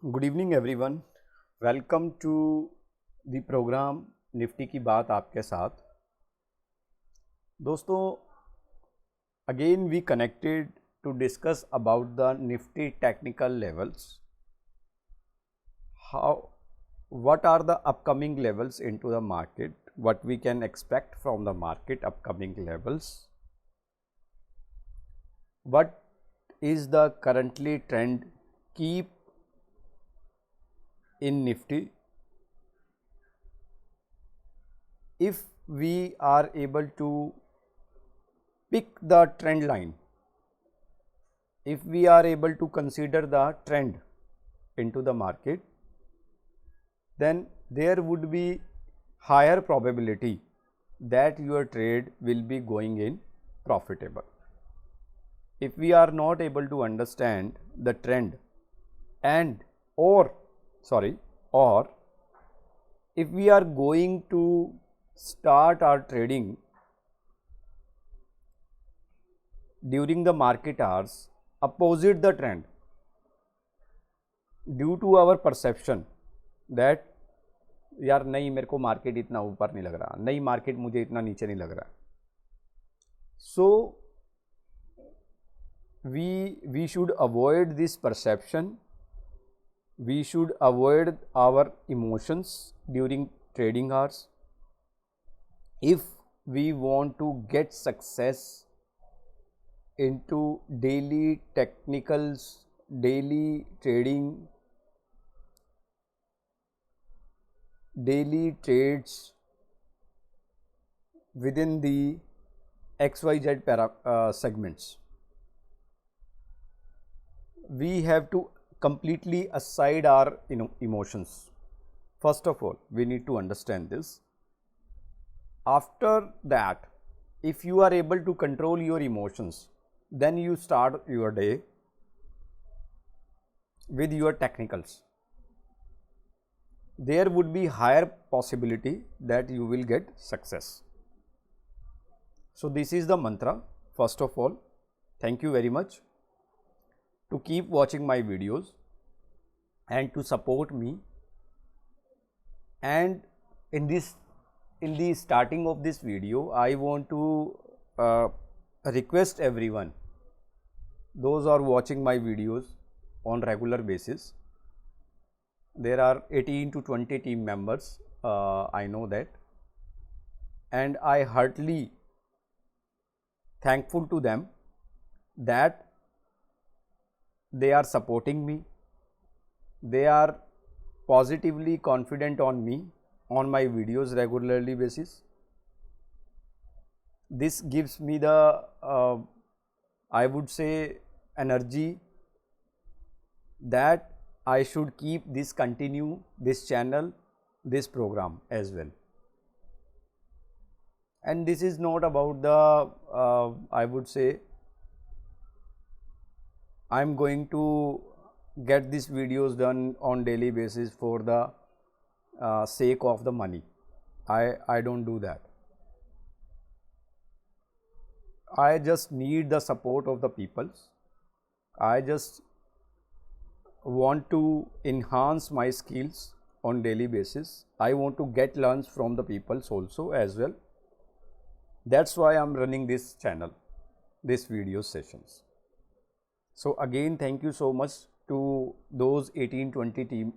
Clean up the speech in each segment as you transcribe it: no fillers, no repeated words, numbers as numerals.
Good evening everyone, welcome to the programme Nifty की बात आपके साथ। दोस्तों, again we connected to discuss about the Nifty technical levels. How what are the upcoming levels into the market, what we can expect from the market upcoming levels, what is the currently trend keep in Nifty. If we are able to pick the trend line, if we are able to consider the trend into the market, then there would be higher probability that your trade will be going in profitable. If we are not able to understand the trend or if we are going to start our trading during the market hours opposite the trend, due to our perception that यार नहीं, मेरे को market इतना ऊपर नहीं लग रहा, नहीं मार्केट मुझे इतना नीचे नहीं लग रहा, सो we should avoid this perception. We should avoid our emotions during trading hours. If we want to get success into daily technicals, daily trading, daily trades within the XYZ segments, we have to completely aside our emotions. First of all, we need to understand this. After that, if you are able to control your emotions, then you start your day with your technicals. There would be higher possibility that you will get success. So this is the mantra. First of all, thank you very much to keep watching my videos and to support me. And in the starting of this video, I want to request everyone, those are watching my videos on regular basis. There are 18 to 20 team members, I know that, and I heartily thankful to them that they are supporting me, they are positively confident on me, on my videos regularly basis. This gives me the I would say energy that I should keep this, continue this channel, this program as well. And this is not about the I would say I am going to get these videos done on daily basis for the sake of the money. I don't do that. I just need the support of the peoples. I just want to enhance my skills on daily basis. I want to get learns from the peoples also as well. That's why I'm running this channel, this video sessions. So again, thank you so much to those 18-20 team,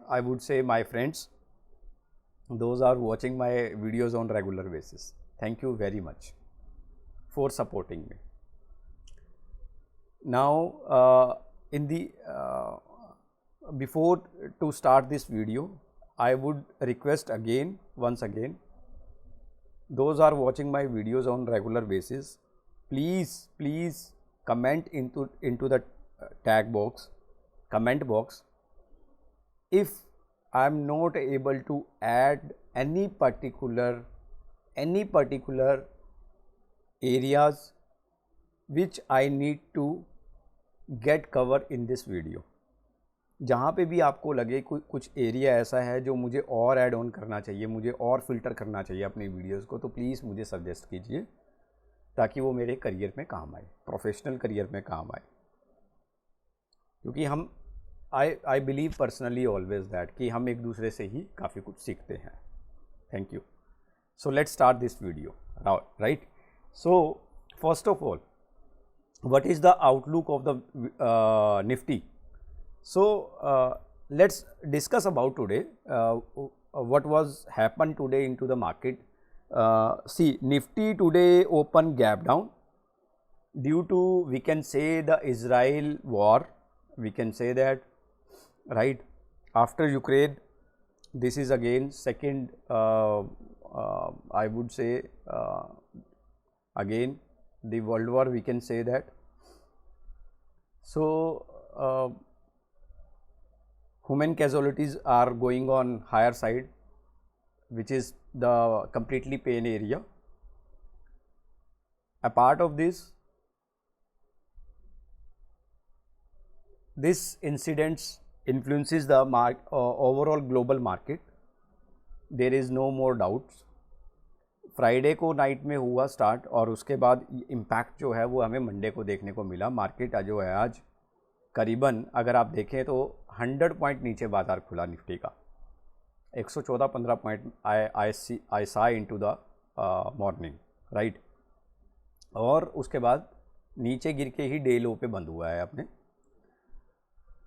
I would say my friends, those are watching my videos on regular basis. Thank you very much for supporting me. Now before to start this video, I would request once again, those are watching my videos on regular basis, please comment into the tag box, comment box, if I am not able to add any particular areas which I need to get cover in this video. जहाँ पे भी आपको लगे कुछ area ऐसा है जो मुझे और ऐड ऑन करना चाहिए, मुझे और फिल्टर करना चाहिए अपनी वीडियोस को, तो प्लीज़ मुझे सजेस्ट कीजिए ताकि वो मेरे करियर में काम आए, प्रोफेशनल करियर में काम आए। क्योंकि हम I believe personally always that कि हम एक दूसरे से ही काफ़ी कुछ सीखते हैं. Thank you. So let's start this video now, right? So first of all, what is the outlook of the Nifty? So let's discuss about today what was happened today into the market. See, Nifty today open gap down due to, we can say, the Israel war. We can say that, right? After Ukraine, this is again second I would say again the world war, we can say that. So human casualties are going on higher side, which is the completely pain area. A part of this incidents influences the overall global market. There is no more doubts. Friday को night में हुआ start और उसके बाद impact जो है वो हमें मंडे को देखने को मिला. मार्केट जो है आज करीबन अगर आप देखें तो 100 पॉइंट नीचे बाज़ार खुला निफ्टी का. 114-15 पॉइंट आई सा इनटू द मॉर्निंग, राइट. और उसके बाद नीचे गिर के ही डे लो पे बंद हुआ है अपने.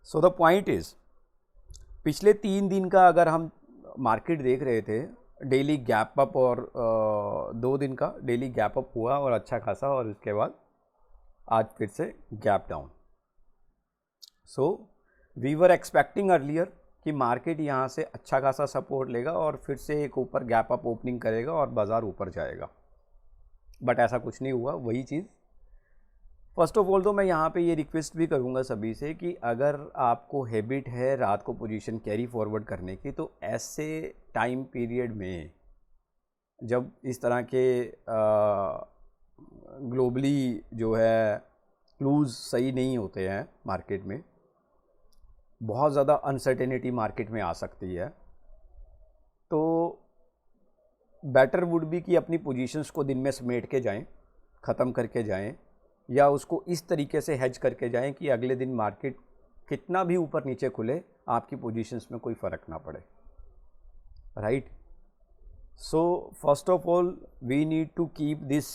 सो द पॉइंट इज़, पिछले 3 दिन का अगर हम मार्केट देख रहे थे, डेली गैप अप और 2 दिन का डेली गैप अप हुआ और अच्छा खासा, और उसके बाद आज फिर से gap down. So we were expecting earlier कि मार्केट यहाँ से अच्छा खासा सपोर्ट लेगा और फिर से एक ऊपर गैप अप ओपनिंग करेगा और बाज़ार ऊपर जाएगा, बट ऐसा कुछ नहीं हुआ. वही चीज़ फर्स्ट ऑफ ऑल तो मैं यहाँ पे ये रिक्वेस्ट भी करूँगा सभी से कि अगर आपको हैबिट है रात को पोजीशन कैरी फॉरवर्ड करने की, तो ऐसे टाइम पीरियड में जब इस तरह के ग्लोबली जो है क्लूज़ सही नहीं होते हैं मार्केट में, बहुत ज़्यादा अनसर्टेनिटी मार्केट में आ सकती है, तो बेटर वुड बी कि अपनी पोजीशंस को दिन में समेट के जाएं, ख़त्म करके जाएं, या उसको इस तरीके से हेज करके जाएं कि अगले दिन मार्केट कितना भी ऊपर नीचे खुले आपकी पोजीशंस में कोई फ़र्क ना पड़े, right. So first of all we need to keep this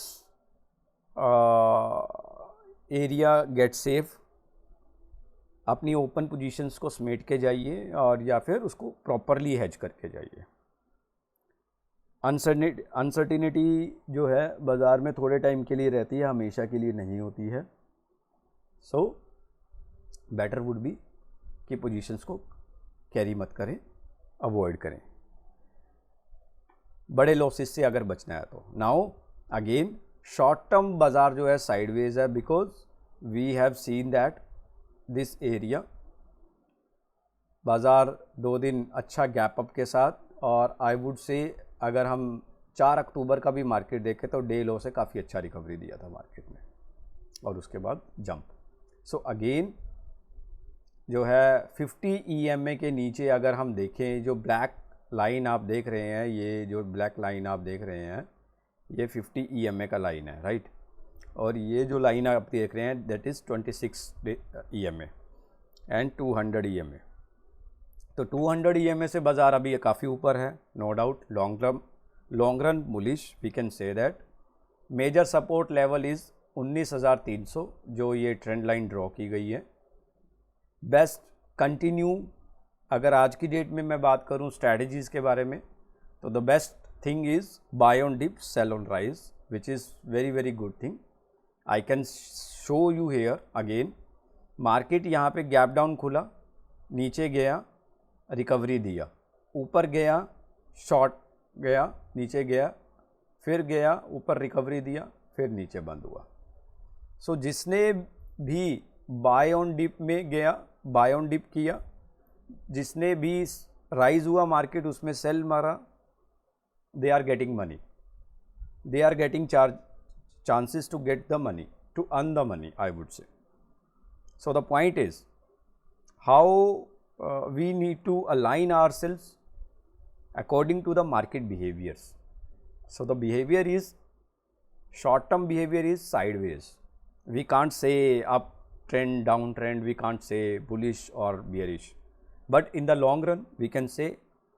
area get safe. अपनी ओपन पोजीशंस को समेट के जाइए और या फिर उसको प्रॉपरली हेज करके जाइए. अनसर्टिनिटी जो है बाज़ार में थोड़े टाइम के लिए रहती है, हमेशा के लिए नहीं होती है. सो बेटर वुड बी कि पोजीशंस को कैरी मत करें, अवॉइड करें, बड़े लॉसेस से अगर बचना है तो. नाउ अगेन शॉर्ट टर्म बाज़ार जो है साइडवेज है, because we have seen that this area बाज़ार 2 दिन अच्छा गैप अप के साथ, और आई वुड से अगर हम 4 अक्टूबर का भी मार्केट देखें तो डे लो से काफ़ी अच्छा रिकवरी दिया था मार्केट में, और उसके बाद जंप. सो अगेन जो है 50 EMA के नीचे अगर हम देखें, जो ब्लैक लाइन आप देख रहे हैं, ये जो ब्लैक लाइन आप देख रहे हैं ये 50 EMA का लाइन है, राइट. और ये जो लाइन आप देख रहे हैं that is 26 EMA and 200 EMA. तो 200 EMA से बाज़ार अभी काफ़ी ऊपर है, no doubt. Long run bullish we can say that. Major support level is 19,300, जो ये ट्रेंड लाइन ड्रॉ की गई है. बेस्ट कंटिन्यू, अगर आज की डेट में मैं बात करूं स्ट्रैटेजीज़ के बारे में, तो the best thing is buy on dip sell on rise, which is very very good thing. I can show you here again. Market यहाँ पे गैप डाउन खुला, नीचे गया, रिकवरी दिया, ऊपर गया, शॉर्ट गया, नीचे गया, फिर गया, ऊपर रिकवरी दिया, फिर नीचे बंद हुआ. सो जिसने भी बाय ऑन डिप में गया, बाय ऑन डिप किया, जिसने भी राइज हुआ मार्केट उसमें सेल मारा, they are getting money, they are getting chances to get the money, to earn the money, I would say. So the point is how we need to align ourselves according to the market behaviors. So the behavior is, short term behavior is sideways. We can't say up trend, downtrend, we can't say bullish or bearish. But in the long run, we can say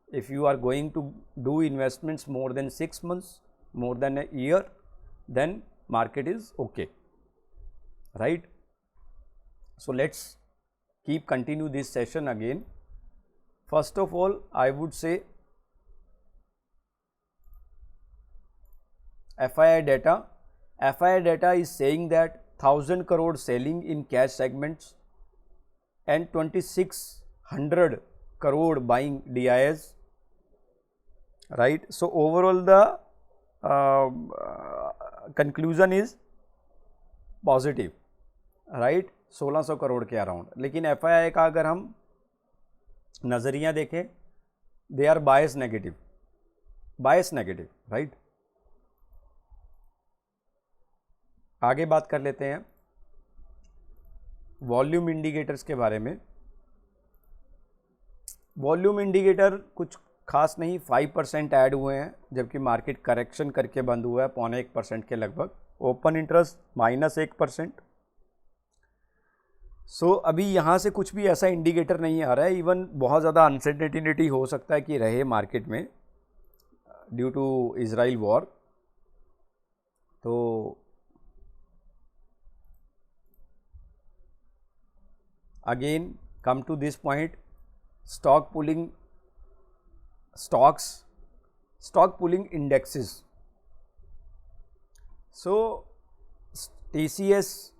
if you are going to do investments more than 6 months, more than a year, then market is okay, right? So let's continue this session again. First of all, I would say FII data. FII data is saying that 1000 crore selling in cash segments and 2600 crore buying DIs, right? So overall the conclusion is positive, right, 1600 crore के अराउंड. लेकिन FII का अगर हम नज़रिया देखें, they are bias negative, right. आगे बात कर लेते हैं वॉल्यूम इंडिकेटर्स के बारे में. वॉल्यूम इंडिकेटर कुछ खास नहीं, 5% ऐड हुए हैं, जबकि मार्केट करेक्शन करके बंद हुआ है 0.25% के लगभग. Open interest -1%. सो अभी यहाँ से कुछ भी ऐसा इंडिकेटर नहीं आ रहा है. इवन बहुत ज़्यादा अनसर्टेनिटी हो सकता है कि रहे मार्केट में ड्यू टू इजराइल वॉर. तो again come to this point, stock pulling indexes. So TCS,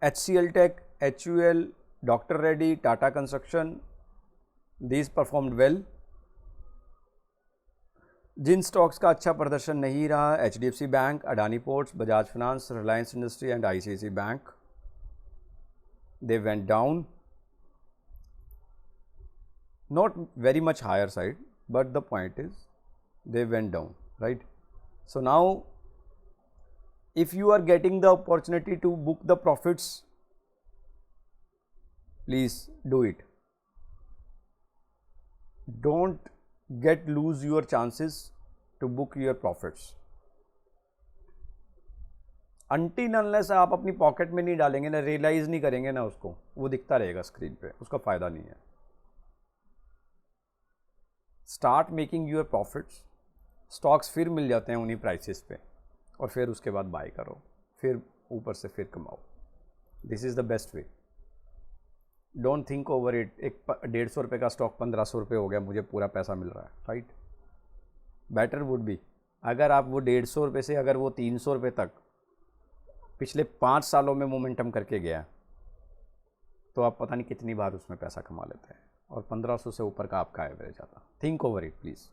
HCL Tech, HUL, Dr. Reddy, Tata Construction, these performed well. जिन स्टॉक्स का अच्छा प्रदर्शन नहीं रहा, HDFC bank, Adani ports, Bajaj finance, Reliance industry and ICICI bank, they went down. Not very much higher side, but the point is they went down, right? So now if you are getting the opportunity to book the profits, please do it. Don't lose your chances to book your profits. Until unless आप अपनी pocket में नहीं डालेंगे ना, realise नहीं करेंगे ना उसको, वो दिखता रहेगा स्क्रीन पे, उसका फायदा नहीं है. Start making your profits. Stocks फिर मिल जाते हैं उन्हीं प्राइसेस पे, और फिर उसके बाद बाय करो, फिर ऊपर से फिर कमाओ. This is the best way. Don't think over it. एक 150 रुपये का स्टॉक 1500 रुपये हो गया, मुझे पूरा पैसा मिल रहा है, राइट. बेटर वुड बी अगर आप वो 150 रुपये से अगर वो 300 रुपये तक पिछले 5 सालों में मोमेंटम करके गया, तो आप पता नहीं कितनी बार उसमें पैसा कमा लेते हैं, और 1500 से ऊपर का आपका एवरेज आता. Think over it please.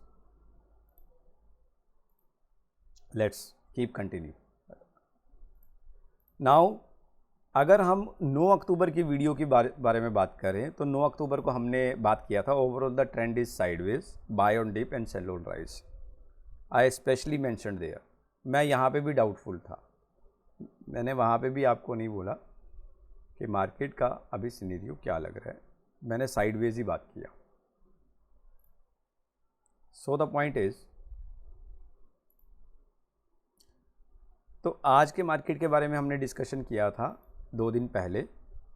Let's keep continue. Now अगर हम 9 अक्टूबर की वीडियो के बारे में बात करें, तो 9 अक्टूबर को हमने बात किया था overall the trend is sideways, buy on dip and sell on rise. I specially mentioned there. मैं यहाँ पे भी डाउटफुल था, मैंने वहाँ पे भी आपको नहीं बोला कि मार्केट का अभी सिनेरियो क्या लग रहा है, मैंने साइडवेज ही बात किया. सो द पॉइंट इज, तो आज के मार्केट के बारे में हमने डिस्कशन किया था 2 दिन पहले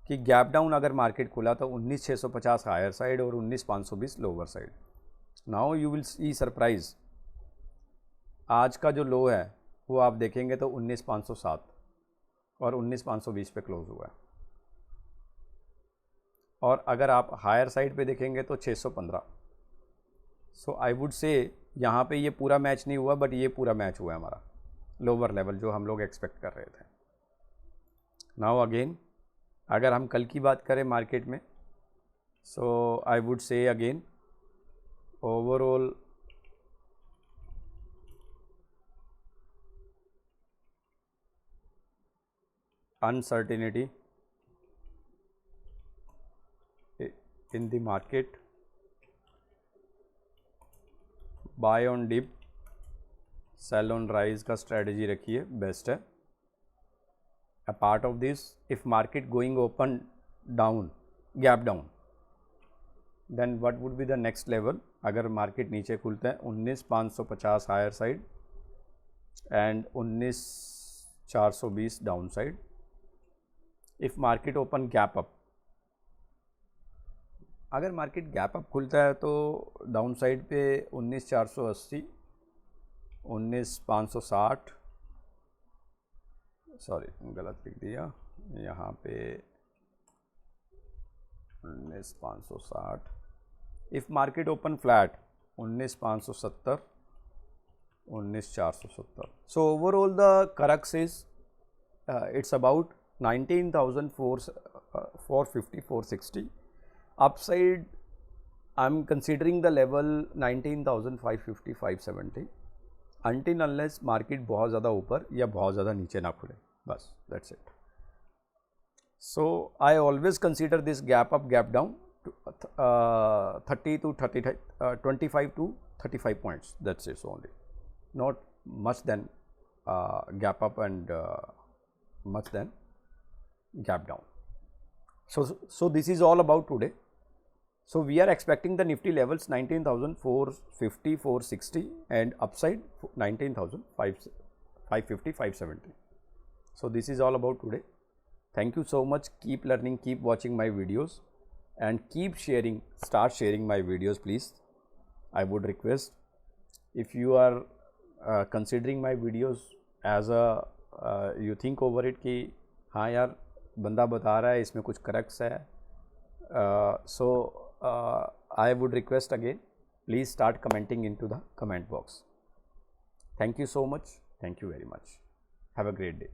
कि गैप डाउन अगर मार्केट खुला तो 19,650 हायर साइड और 19,520 lower side. Now you will see surprise, आज का जो लो है वो आप देखेंगे तो 19,507 और 19,520 पे क्लोज हुआ है. और अगर आप हायर साइड पे देखेंगे तो 615. सो आई वुड से यहाँ पे ये पूरा मैच नहीं हुआ, बट ये पूरा मैच हुआ है हमारा लोअर लेवल जो हम लोग एक्सपेक्ट कर रहे थे. नाउ अगेन अगर हम कल की बात करें मार्केट में, so I would say again overall uncertainty in the market, buy on dip, sell on rise का स्ट्रेटजी रखिए, बेस्ट है. A part of this, if market going open down, gap down, then what would be the next level? अगर market नीचे खुलता है 19,550 higher side and 19,420 down side. If market open gap up, अगर market gap up खुलता है तो down side पे 19,480, 19,560, sorry गलत लिख दिया, यहाँ पे 19,560। If market open flat 19,570, 19,470। So overall the crux is it's about 19,450, 460. Upside, I'm considering the level 19,550, 570 until unless market बहुत ज़्यादा ऊपर या बहुत ज़्यादा नीचे ना खुले, बस that's it. So I always consider this gap up, gap down, 30 to 30, 25 to 35 points. That's it only, not much than gap up and much than gap down. So this is all about today. So we are expecting the Nifty levels 19,450, 460 and upside 19,550, 570. So this is all about today. Thank you so much. Keep learning, keep watching my videos and keep sharing, start sharing my videos please. I would request, if you are considering my videos as a you think over it कि हाँ यार बंदा बता रहा है इसमें कुछ corrects है, so I would request again, please start commenting into the comment box. Thank you so much. Thank you very much. Have a great day.